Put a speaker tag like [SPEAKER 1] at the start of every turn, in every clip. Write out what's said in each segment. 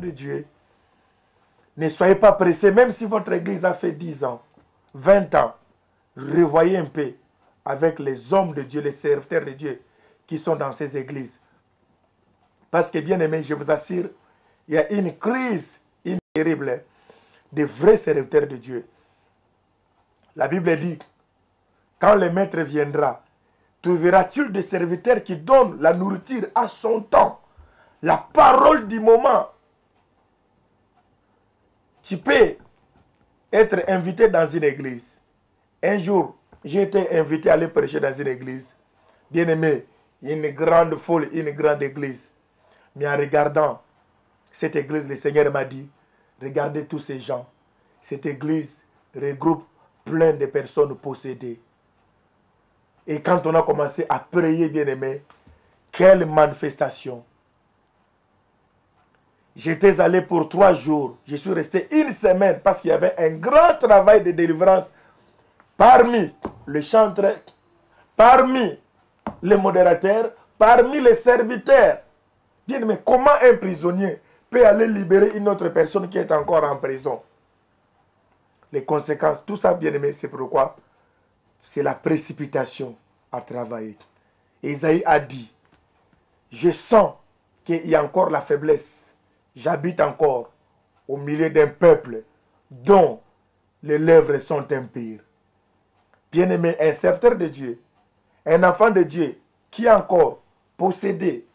[SPEAKER 1] de Dieu, ne soyez pas pressés, même si votre église a fait 10 ans, 20 ans, revoyez un peu avec les hommes de Dieu, les serviteurs de Dieu qui sont dans ces églises. Parce que, bien aimé, je vous assure, il y a une crise terrible des vrais serviteurs de Dieu. La Bible dit, quand le maître viendra, trouveras-tu des serviteurs qui donnent la nourriture à son temps, la parole du moment? Tu peux être invité dans une église. Un jour, j'ai été invité à aller prêcher dans une église. Bien aimé, une grande foule, une grande église. Mais en regardant cette église, le Seigneur m'a dit, regardez tous ces gens. Cette église regroupe plein de personnes possédées. Et quand on a commencé à prier, bien aimé, quelle manifestation! J'étais allé pour 3 jours. Je suis resté 1 semaine parce qu'il y avait un grand travail de délivrance parmi les chantres, parmi les modérateurs, parmi les serviteurs. Bien aimé, comment un prisonnier peut aller libérer une autre personne qui est encore en prison? Les conséquences, tout ça, bien aimé, c'est pourquoi c'est la précipitation à travailler. Isaïe a dit, je sens qu'il y a encore la faiblesse. J'habite encore au milieu d'un peuple dont les lèvres sont impures. Bien aimé, un serviteur de Dieu, un enfant de Dieu qui est encore possédé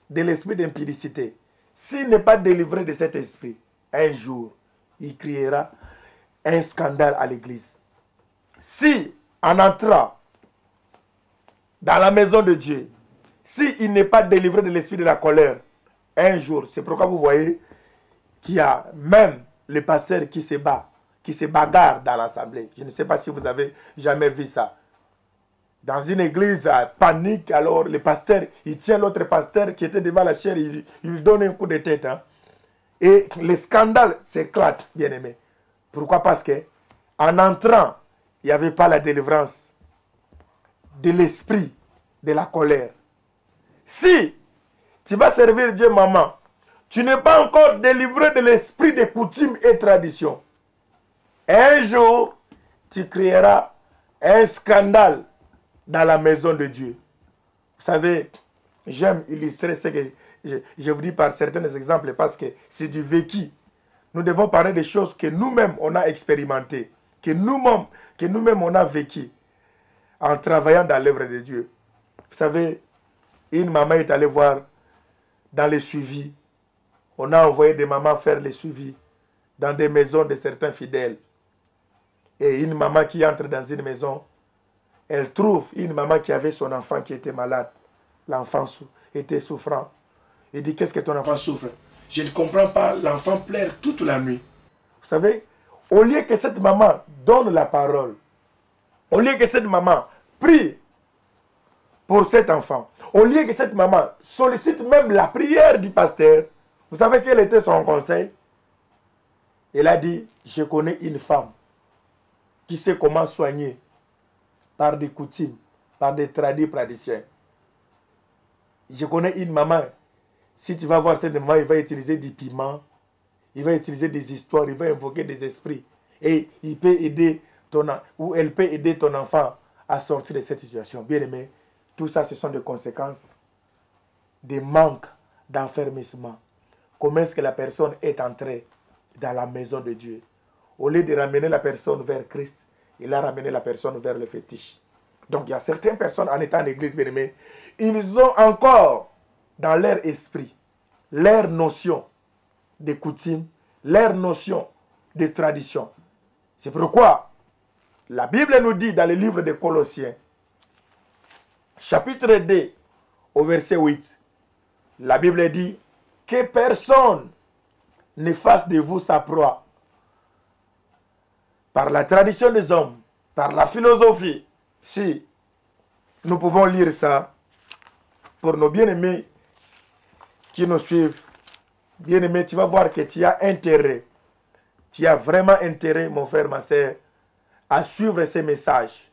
[SPEAKER 1] de l'esprit d'impudicité, s'il n'est pas délivré de cet esprit, un jour, il criera un scandale à l'église. Si, en entrant dans la maison de Dieu, s'il n'est pas délivré de l'esprit de la colère, un jour, c'est pourquoi vous voyez qu'il y a même le pasteur qui se bat, qui se bagarre dans l'assemblée. Je ne sais pas si vous avez jamais vu ça. Dans une église, panique, alors le pasteur, il tient l'autre pasteur qui était devant la chaire, il lui donne un coup de tête. Hein. Et le scandale s'éclate, bien aimé. Pourquoi? Parce que en entrant, il n'y avait pas la délivrance de l'esprit de la colère. Si tu vas servir Dieu, maman, tu n'es pas encore délivré de l'esprit des coutumes et traditions. Un jour, tu créeras un scandale dans la maison de Dieu. Vous savez, j'aime illustrer ce que je vous dis par certains exemples parce que c'est du vécu. Nous devons parler des choses que nous-mêmes on a expérimentées, que nous-mêmes on a vécu en travaillant dans l'œuvre de Dieu. Vous savez, une maman est allée voir dans les suivis. On a envoyé des mamans faire les suivis dans des maisons de certains fidèles. Et une maman qui entre dans une maison, elle trouve une maman qui avait son enfant qui était malade. L'enfant était souffrant. Elle dit, qu'est-ce que ton enfant souffre? Je ne comprends pas, l'enfant pleure toute la nuit. Vous savez, au lieu que cette maman donne la parole, au lieu que cette maman prie pour cet enfant, au lieu que cette maman sollicite même la prière du pasteur, vous savez quel était son conseil? Elle a dit, je connais une femme qui sait comment soigner par des coutumes, par des traditions. Je connais une maman. Si tu vas voir cette maman, il va utiliser du piment, il va utiliser des histoires, il va invoquer des esprits. Et il peut aider ou elle peut aider ton enfant à sortir de cette situation. Bien aimé, tout ça, ce sont des conséquences des manques d'enfermissement. Comment est-ce que la personne est entrée dans la maison de Dieu? Au lieu de ramener la personne vers Christ, il a ramené la personne vers le fétiche. Donc il y a certaines personnes en étant en église, bien aimé, ils ont encore dans leur esprit, leur notion de coutume, leur notion de tradition. C'est pourquoi la Bible nous dit dans le livre de Colossiens, chapitre 2, au verset 8, la Bible dit que personne ne fasse de vous sa proie par la tradition des hommes, par la philosophie. Si nous pouvons lire ça pour nos bien-aimés qui nous suivent, bien-aimé, tu vas voir que tu as intérêt. Tu as vraiment intérêt, mon frère, ma soeur, à suivre ces messages.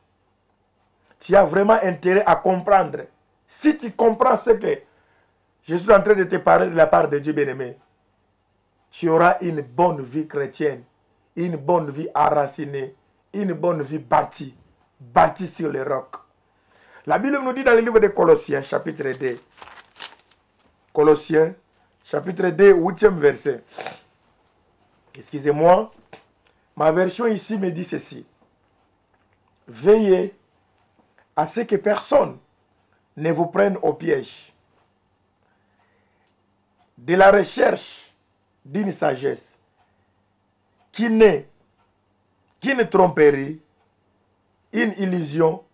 [SPEAKER 1] Tu as vraiment intérêt à comprendre. Si tu comprends ce que je suis en train de te parler de la part de Dieu, bien-aimé, tu auras une bonne vie chrétienne, une bonne vie enracinée, une bonne vie bâtie, bâtie sur les rocs. La Bible nous dit dans le livre de Colossiens, chapitre 2, Colossiens, chapitre 2, 8e verset. Excusez-moi, ma version ici me dit ceci. Veillez à ce que personne ne vous prenne au piège de la recherche d'une sagesse qui n'est qu'une tromperie, une illusion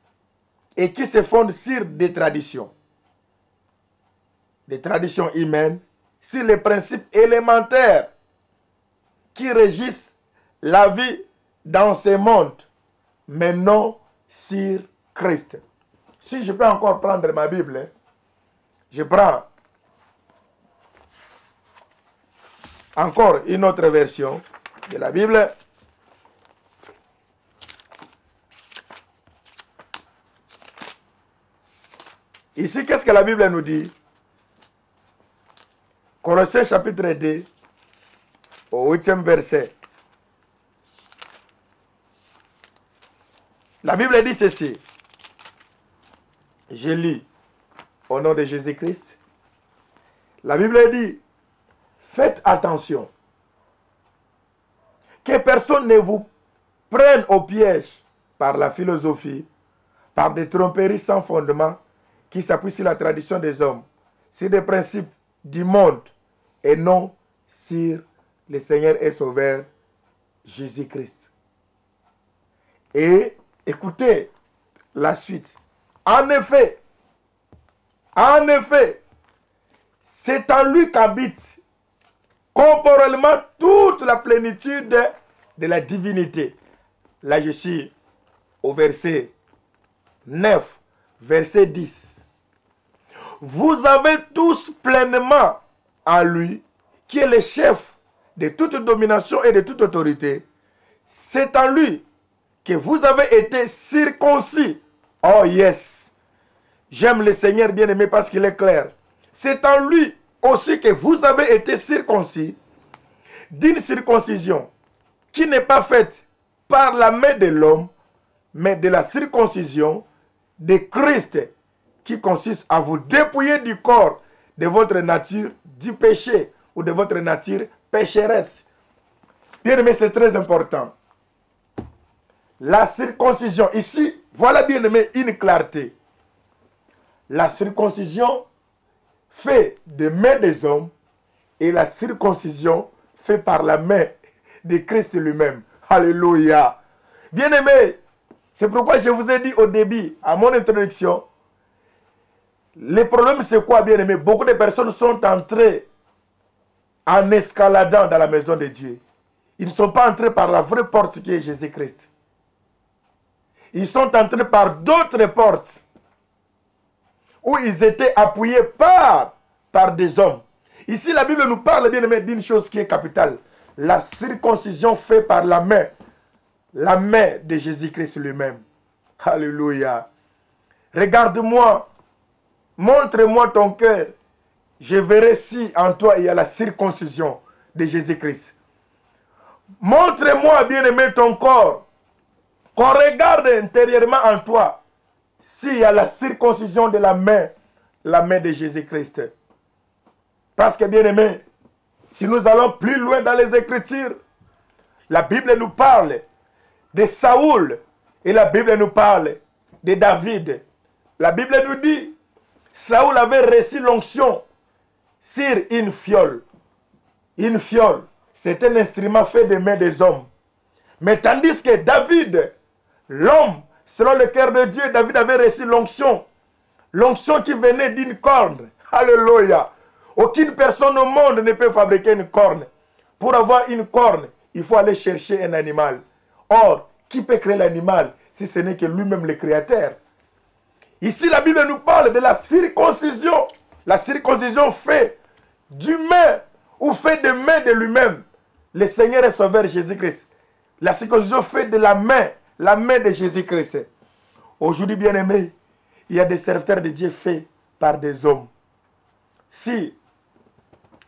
[SPEAKER 1] et qui se fonde sur des traditions humaines, sur les principes élémentaires qui régissent la vie dans ce monde, mais non sur Christ. Si je peux encore prendre ma Bible, je prends encore une autre version de la Bible. Ici, qu'est-ce que la Bible nous dit? Colossiens chapitre 2, au 8e verset. La Bible dit ceci. Je lis au nom de Jésus-Christ. La Bible dit, faites attention que personne ne vous prenne au piège par la philosophie, par des tromperies sans fondement qui s'appuient sur la tradition des hommes, sur des principes du monde et non sur le Seigneur et Sauveur Jésus-Christ. Et écoutez la suite. En effet, c'est en lui qu'habite corporellement toute la plénitude de la divinité. Là, je suis au verset 9, verset 10. Vous avez tous pleinement en lui, qui est le chef de toute domination et de toute autorité. C'est en lui que vous avez été circoncis. Oh yes! J'aime le Seigneur bien-aimé parce qu'il est clair. C'est en lui aussi que vous avez été circoncis d'une circoncision qui n'est pas faite par la main de l'homme, mais de la circoncision de Christ, qui consiste à vous dépouiller du corps de votre nature du péché ou de votre nature pécheresse. Bien-aimé, c'est très important. La circoncision, ici, voilà bien-aimé une clarté. La circoncision fait des mains des hommes et la circoncision fait par la main de Christ lui-même. Alléluia. Bien-aimé, c'est pourquoi je vous ai dit au début, à mon introduction, le problème c'est quoi, bien-aimé? Beaucoup de personnes sont entrées en escaladant dans la maison de Dieu. Ils ne sont pas entrés par la vraie porte qui est Jésus-Christ. Ils sont entrés par d'autres portes où ils étaient appuyés par des hommes. Ici, la Bible nous parle, bien aimé, d'une chose qui est capitale. La circoncision faite par la main de Jésus-Christ lui-même. Alléluia. Regarde-moi, montre-moi ton cœur. Je verrai si en toi il y a la circoncision de Jésus-Christ. Montre-moi, bien-aimé, ton corps. Qu'on regarde intérieurement en toi s'il y a la circoncision de la main de Jésus-Christ. Parce que, bien-aimé, si nous allons plus loin dans les Écritures, la Bible nous parle de Saoul et la Bible nous parle de David. La Bible nous dit, Saoul avait reçu l'onction sur une fiole. Une fiole, c'est un instrument fait des mains des hommes. Mais tandis que David, l'homme, selon le cœur de Dieu, David avait reçu l'onction. L'onction qui venait d'une corne. Alléluia. Aucune personne au monde ne peut fabriquer une corne. Pour avoir une corne, il faut aller chercher un animal. Or, qui peut créer l'animal si ce n'est que lui-même le créateur? Ici, la Bible nous parle de la circoncision. La circoncision fait d'humain ou fait des mains de lui-même. Le Seigneur et Sauveur Jésus-Christ. La circoncision fait de la main de Jésus-Christ. Aujourd'hui, bien-aimés, il y a des serviteurs de Dieu faits par des hommes. Si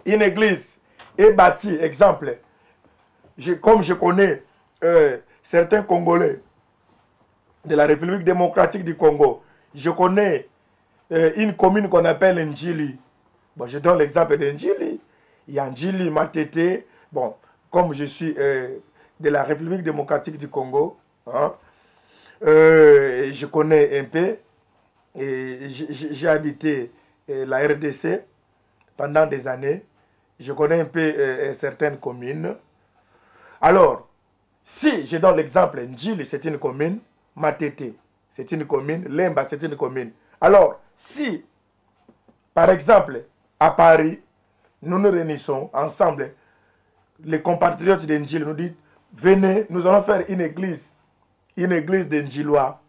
[SPEAKER 1] une église est bâti. Exemple, comme je connais certains Congolais de la République démocratique du Congo, je connais une commune qu'on appelle Njili. Bon, je donne l'exemple de Njili. Il y a Njili, Matete. Bon, comme je suis de la République démocratique du Congo, hein, je connais un peu. J'ai habité la RDC pendant des années. Je connais un peu certaines communes. Alors, si je donne l'exemple, Njili, c'est une commune. Matete, c'est une commune. Lemba, c'est une commune. Alors, si, par exemple, à Paris, nous nous réunissons ensemble, les compatriotes de Njili nous disent, venez, nous allons faire une église de Njilois.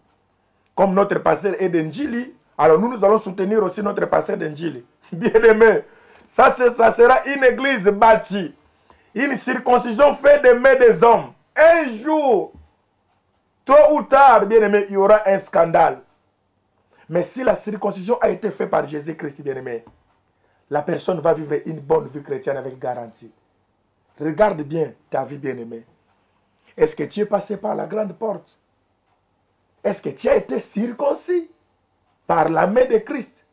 [SPEAKER 1] Comme notre pasteur est de Njili, alors nous allons soutenir aussi notre pasteur de Njili. Bien aimé, ça sera une église bâtie, une circoncision faite des mains des hommes. Un jour, tôt ou tard, bien aimé, il y aura un scandale. Mais si la circoncision a été faite par Jésus-Christ, bien aimé, la personne va vivre une bonne vie chrétienne avec garantie. Regarde bien ta vie, bien aimé. Est-ce que tu es passé par la grande porte? Est-ce que tu as été circoncis par la main de Christ?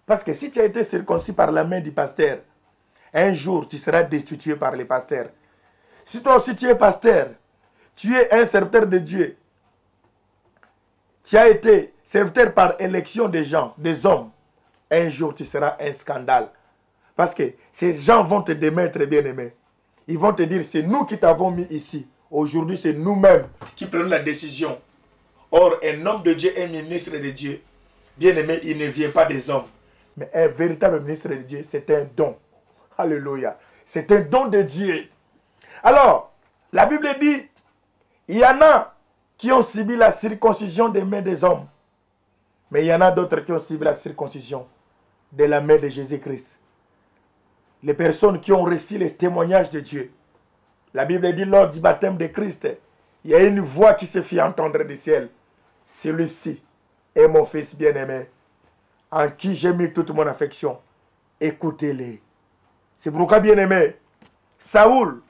[SPEAKER 1] Parce que si tu as été circoncis par la main du pasteur, un jour tu seras destitué par les pasteurs. Si toi aussi tu es pasteur, tu es un serviteur de Dieu, tu as été serviteur par élection des gens, des hommes, un jour tu seras un scandale. Parce que ces gens vont te démettre, bien-aimé. Ils vont te dire, c'est nous qui t'avons mis ici. Aujourd'hui, c'est nous-mêmes qui prenons la décision. Or, un homme de Dieu, un ministre de Dieu, bien-aimé, il ne vient pas des hommes. Mais un véritable ministre de Dieu, c'est un don. Alléluia. C'est un don de Dieu. Alors, la Bible dit, il y en a qui ont subi la circoncision des mains des hommes. Mais il y en a d'autres qui ont subi la circoncision de la main de Jésus-Christ. Les personnes qui ont reçu le témoignage de Dieu. La Bible dit, lors du baptême de Christ, il y a une voix qui se fit entendre du ciel. Celui-ci est mon fils bien-aimé, en qui j'ai mis toute mon affection. Écoutez-les. C'est pourquoi, bien-aimé, Saoul,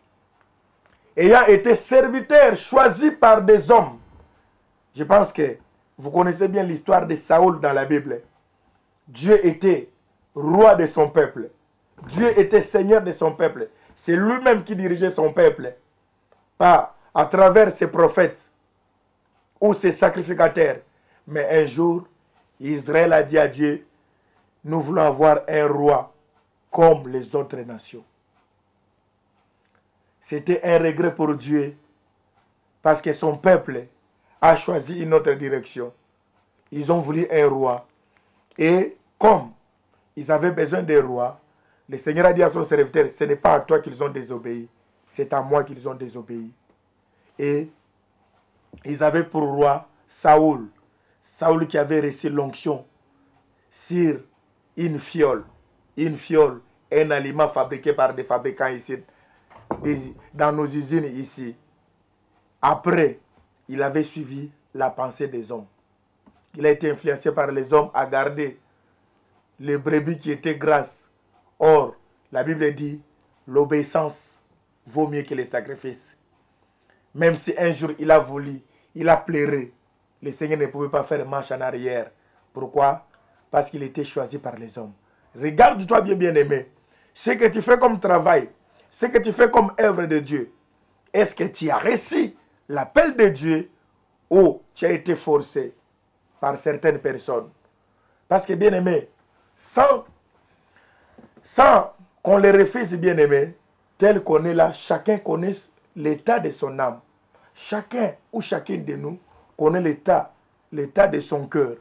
[SPEAKER 1] ayant été serviteur choisi par des hommes, je pense que vous connaissez bien l'histoire de Saoul dans la Bible. Dieu était roi de son peuple. Dieu était seigneur de son peuple. C'est lui-même qui dirigeait son peuple. Pas à travers ses prophètes ou ses sacrificateurs. Mais un jour, Israël a dit à Dieu, nous voulons avoir un roi comme les autres nations. C'était un regret pour Dieu parce que son peuple a choisi une autre direction. Ils ont voulu un roi. Et comme ils avaient besoin d'un roi, le Seigneur a dit à son serviteur, ce n'est pas à toi qu'ils ont désobéi, c'est à moi qu'ils ont désobéi. Et ils avaient pour roi Saoul. Saoul qui avait reçu l'onction sur une fiole. Une fiole, un aliment fabriqué par des fabricants ici, dans nos usines ici. Après, il avait suivi la pensée des hommes. Il a été influencé par les hommes à garder les brebis qui étaient grasses. Or, la Bible dit, l'obéissance vaut mieux que les sacrifices. Même si un jour il a voulu, il a pleuré, le Seigneur ne pouvait pas faire marche en arrière. Pourquoi? Parce qu'il était choisi par les hommes. Regarde-toi bien, bien-aimé. Ce que tu fais comme travail, ce que tu fais comme œuvre de Dieu, est-ce que tu as reçu l'appel de Dieu ou tu as été forcé par certaines personnes? Parce que, bien-aimé, sans qu'on les refuse, bien-aimé, tel qu'on est là, chacun connaît l'état de son âme. Chacun ou chacune de nous connaît l'état de son cœur.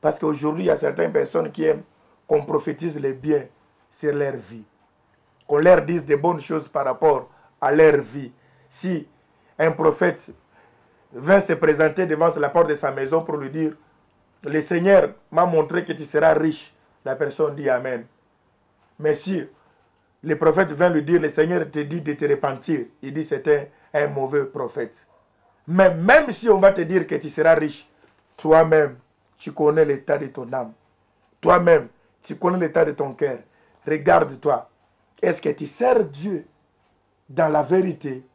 [SPEAKER 1] Parce qu'aujourd'hui, il y a certaines personnes qui aiment qu'on prophétise les biens sur leur vie. Qu'on leur dise des bonnes choses par rapport à leur vie. Si un prophète vint se présenter devant la porte de sa maison pour lui dire, le Seigneur m'a montré que tu seras riche, la personne dit Amen. Mais si le prophète vient lui dire, le Seigneur te dit de te repentir, il dit c'était un mauvais prophète. Mais même si on va te dire que tu seras riche, toi-même, tu connais l'état de ton âme. Toi-même, tu connais l'état de ton cœur. Regarde-toi. Est-ce que tu sers Dieu dans la vérité?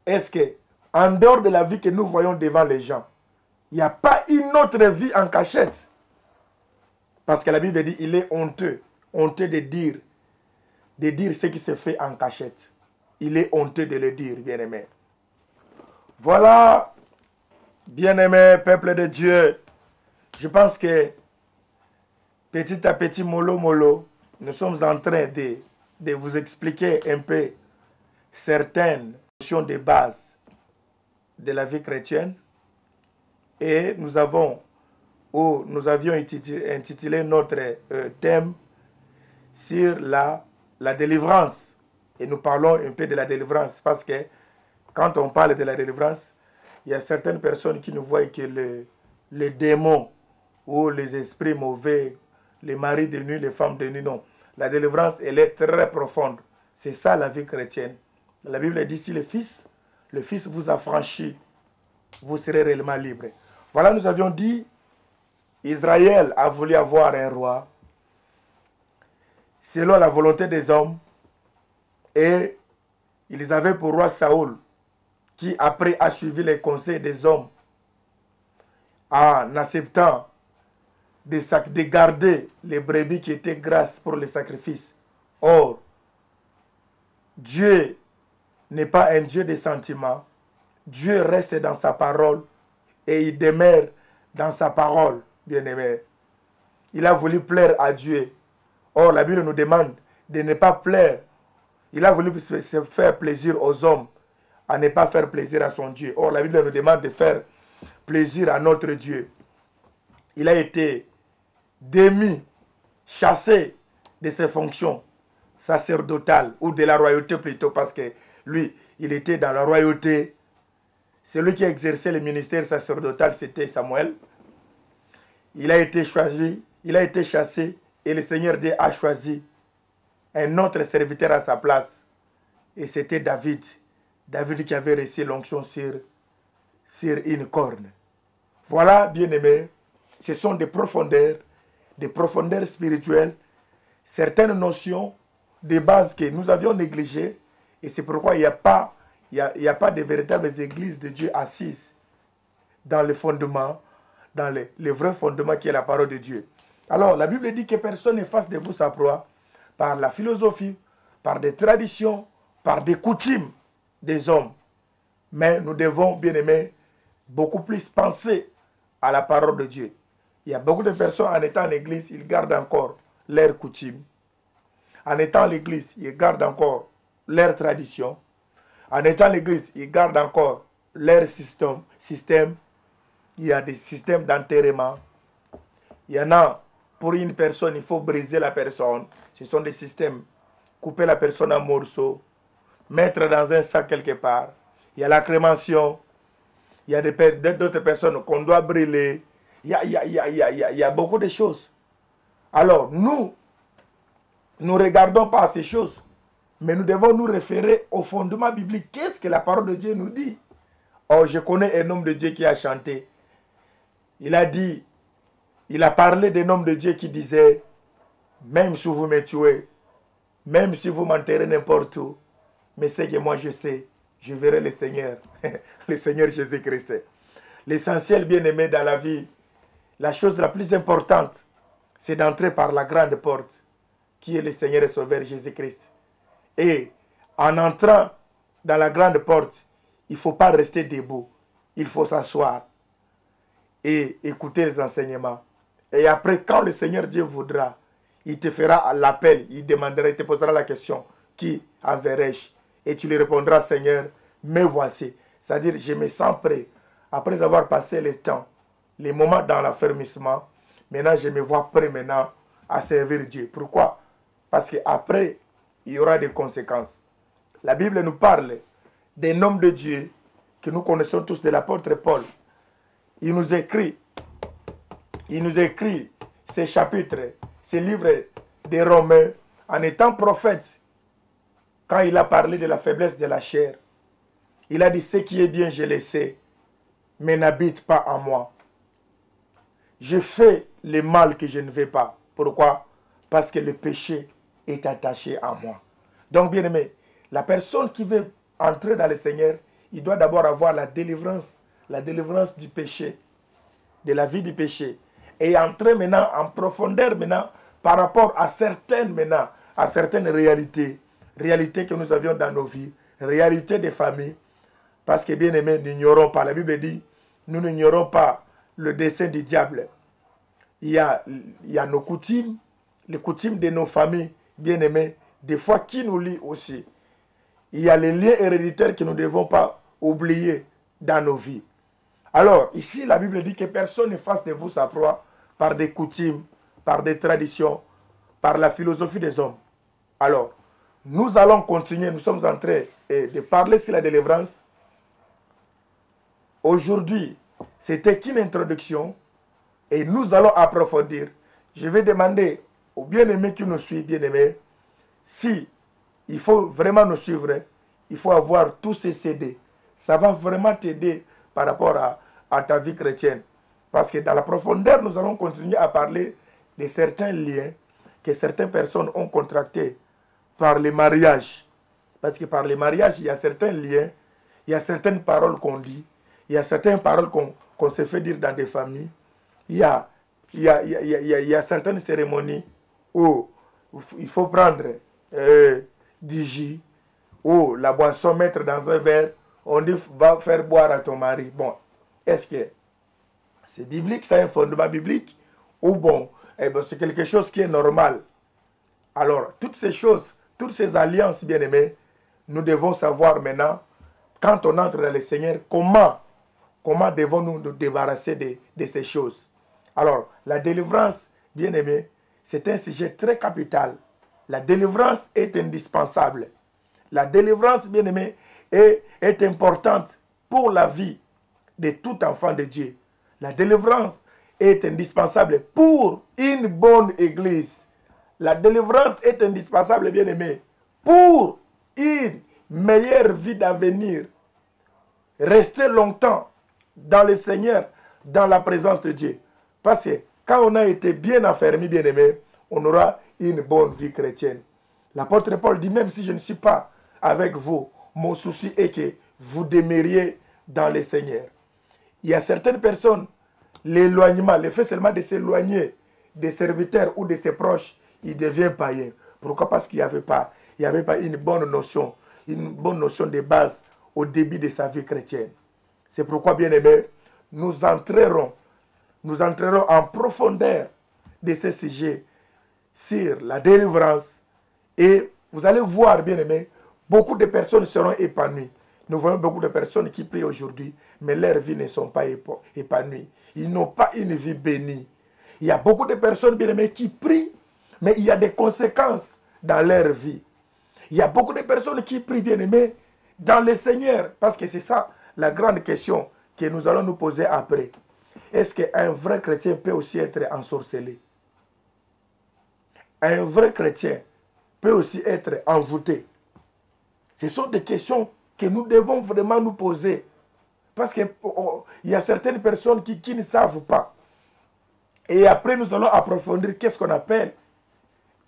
[SPEAKER 1] Est-ce que, en dehors de la vie que nous voyons devant les gens, il n'y a pas une autre vie en cachette? Parce que la Bible dit, il est honteux de dire ce qui se fait en cachette. Il est honteux de le dire, bien-aimé. Voilà, bien-aimé peuple de Dieu. Je pense que petit à petit, mollo, nous sommes en train de vous expliquer un peu certaines notions de base de la vie chrétienne. Et nous avions intitulé notre thème sur la délivrance. Et nous parlons un peu de la délivrance parce que quand on parle de la délivrance, il y a certaines personnes qui ne voient que les démons ou les esprits mauvais, les maris de nuit, les femmes de nuit. Non. La délivrance, elle est très profonde. C'est ça la vie chrétienne. La Bible dit, si le Fils vous a franchi, vous serez réellement libre. Voilà, nous avions dit, Israël a voulu avoir un roi selon la volonté des hommes, et ils avaient pour roi Saoul, qui après a suivi les conseils des hommes en acceptant de garder les brebis qui étaient grasses pour les sacrifices. Or, Dieu n'est pas un Dieu des sentiments. Dieu reste dans sa parole et il demeure dans sa parole, bien-aimé. Il a voulu plaire à Dieu. Or, la Bible nous demande de ne pas plaire. Il a voulu se faire plaisir aux hommes, à ne pas faire plaisir à son Dieu. Or, la Bible nous demande de faire plaisir à notre Dieu. Il a été démis, chassé de ses fonctions sacerdotales, ou de la royauté plutôt, parce que lui, il était dans la royauté. Celui qui exerçait le ministère sacerdotal, c'était Samuel. Il a été choisi, il a été chassé, et le Seigneur Dieu a choisi un autre serviteur à sa place. Et c'était David. David qui avait reçu l'onction sur une corne. Voilà, bien-aimés, ce sont des profondeurs spirituelles, certaines notions de base que nous avions négligées. Et c'est pourquoi il n'y a pas de véritables églises de Dieu assises dans le fondement, dans le vrai fondement qui est la parole de Dieu. Alors, la Bible dit que personne ne fasse de vous sa proie par la philosophie, par des traditions, par des coutumes des hommes. Mais nous devons, bien aimés, beaucoup plus penser à la parole de Dieu. Il y a beaucoup de personnes, en étant en église, ils gardent encore leurs coutumes. En étant à l'église, ils gardent encore leurs traditions. En étant à l'église, ils gardent encore leur système. Il y a des systèmes d'enterrement. Il y en a, pour une personne, il faut briser la personne. Ce sont des systèmes. Couper la personne en morceaux, mettre dans un sac quelque part. Il y a la crémation. Il y a d'autres personnes qu'on doit brûler. Il y a beaucoup de choses. Alors, nous ne regardons pas ces choses, mais nous devons nous référer au fondement biblique. Qu'est-ce que la parole de Dieu nous dit? Oh, je connais un homme de Dieu qui a chanté. Il a dit, il a parlé d'un homme de Dieu qui disait, même si vous me tuez, même si vous m'enterrez n'importe où, mais c'est que moi je sais, je verrai le Seigneur, le Seigneur Jésus-Christ. L'essentiel, bien-aimé, dans la vie, la chose la plus importante, c'est d'entrer par la grande porte, qui est le Seigneur et Sauveur Jésus-Christ. Et en entrant dans la grande porte, il ne faut pas rester debout, il faut s'asseoir et écouter les enseignements. Et après, quand le Seigneur Dieu voudra, il te fera l'appel, il demandera, il te posera la question, qui enverrai-je? Et tu lui répondras, Seigneur, me voici. C'est-à-dire, je me sens prêt. Après avoir passé le temps, les moments dans l'affermissement, maintenant je me vois prêt maintenant à servir Dieu. Pourquoi? Parce qu'après, il y aura des conséquences. La Bible nous parle des noms de Dieu que nous connaissons tous, de l'apôtre Paul. Il nous écrit ces chapitres, ces livres des Romains, en étant prophète. Quand il a parlé de la faiblesse de la chair, il a dit, ce qui est bien, je le sais, mais n'habite pas en moi. Je fais le mal que je ne veux pas. Pourquoi? Parce que le péché est attaché à moi. Donc, bien aimé, la personne qui veut entrer dans le Seigneur, il doit d'abord avoir la délivrance du péché, de la vie du péché, et entrer maintenant en profondeur maintenant par rapport à certaines réalités que nous avions dans nos vies, réalités des familles, parce que bien aimé, nous n'ignorons pas, la Bible dit, nous n'ignorons pas le dessein du diable. Il y a nos coutumes, les coutumes de nos familles, bien aimés, des fois qui nous lient aussi. Il y a les liens héréditaires que nous ne devons pas oublier dans nos vies. Alors, ici, la Bible dit que personne ne fasse de vous sa proie par des coutumes, par des traditions, par la philosophie des hommes. Alors, nous allons continuer, nous sommes en train de parler sur la délivrance. Aujourd'hui, c'était qu'une introduction et nous allons approfondir. Je vais demander aux bien-aimés qui nous suivent, bien-aimés, si il faut vraiment nous suivre, il faut avoir tous ces CD. Ça va vraiment t'aider par rapport à ta vie chrétienne. Parce que dans la profondeur, nous allons continuer à parler de certains liens que certaines personnes ont contractés par les mariages. Parce que par les mariages, il y a certains liens, il y a certaines paroles qu'on dit, il y a certaines paroles qu'on se fait dire dans des familles. Il y a certaines cérémonies où il faut prendre du jus ou la boisson, mettre dans un verre. On dit, va faire boire à ton mari. Bon, est-ce que c'est biblique, ça a un fondement biblique? Ou bon, c'est quelque chose qui est normal. Alors, toutes ces choses, toutes ces alliances, bien-aimées, nous devons savoir maintenant, quand on entre dans le Seigneur, comment devons-nous nous débarrasser de ces choses. Alors, la délivrance, bien-aimé, c'est un sujet très capital. La délivrance est indispensable. La délivrance, bien-aimé, est importante pour la vie de tout enfant de Dieu. La délivrance est indispensable pour une bonne église. La délivrance est indispensable, bien-aimé, pour une meilleure vie d'avenir. Rester longtemps dans le Seigneur, dans la présence de Dieu. Parce que quand on a été bien affermi, bien-aimé, on aura une bonne vie chrétienne. L'apôtre Paul dit, même si je ne suis pas avec vous, mon souci est que vous demeuriez dans le Seigneur. Il y a certaines personnes, l'éloignement, le fait seulement de s'éloigner des serviteurs ou de ses proches, il devient païen. Pourquoi? Parce qu'il n'y avait pas une bonne notion de base au début de sa vie chrétienne. C'est pourquoi, bien-aimés, nous entrerons en profondeur de ce sujet sur la délivrance. Et vous allez voir, bien-aimés, beaucoup de personnes seront épanouies. Nous voyons beaucoup de personnes qui prient aujourd'hui, mais leurs vies ne sont pas épanouies. Ils n'ont pas une vie bénie. Il y a beaucoup de personnes, bien-aimées, qui prient, mais il y a des conséquences dans leur vie. Il y a beaucoup de personnes qui prient, bien-aimés, dans le Seigneur, parce que c'est ça la grande question que nous allons nous poser après. Est-ce qu'un vrai chrétien peut aussi être ensorcelé? Un vrai chrétien peut aussi être envoûté? Ce sont des questions que nous devons vraiment nous poser. Parce qu'il y a certaines personnes qui ne savent pas. Et après, nous allons approfondir qu'est-ce qu'on appelle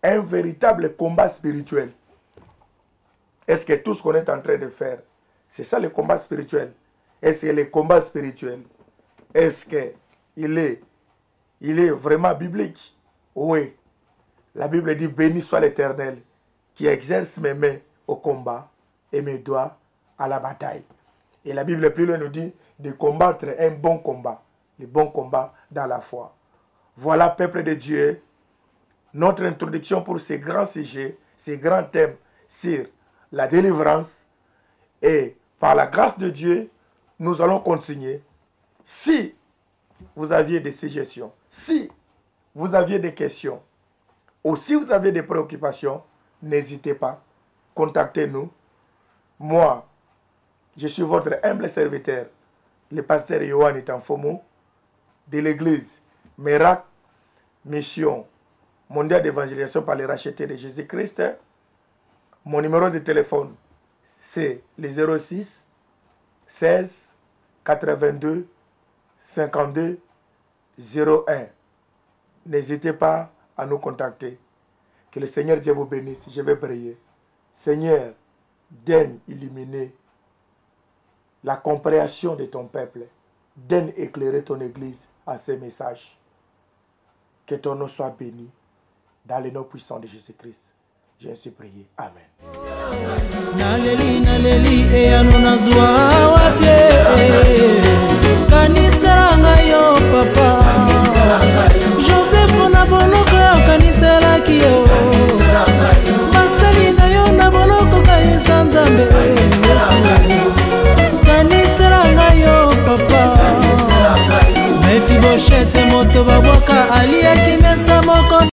[SPEAKER 1] un véritable combat spirituel. Est-ce que tout ce qu'on est en train de faire, c'est ça le combat spirituel? Est-ce que le combat spirituel, est-ce qu'il est vraiment biblique? Oui. La Bible dit, béni soit l'Éternel qui exerce mes mains au combat et mes doigts à la bataille. Et la Bible plus loin nous dit de combattre un bon combat, le bon combat dans la foi. Voilà, peuple de Dieu, notre introduction pour ces grands sujets, ces grands thèmes sur la délivrance. Et par la grâce de Dieu, nous allons continuer. Si vous aviez des suggestions, si vous aviez des questions, ou si vous avez des préoccupations, n'hésitez pas, contactez-nous. Moi, je suis votre humble serviteur, le pasteur Yohan Itanfomo, de l'église Merac, mission mondiale d'évangélisation par les rachetés de Jésus-Christ. Mon numéro de téléphone, c'est le 06 16 82 52 01. N'hésitez pas à nous contacter. Que le Seigneur Dieu vous bénisse. Je vais prier. Seigneur, daigne illuminer la compréhension de ton peuple. Daigne éclairer ton Église à ces messages. Que ton nom soit béni dans le nom puissant de Jésus-Christ. J'ai ainsi prié. Amen.
[SPEAKER 2] Naleli naleli eyanunazwa wapye kanisaranga yo papa Joseph na boloko kanisala kiyo basali na yo na boloko kanisa nzambe kanisaranga yo papa Mephibosheth moto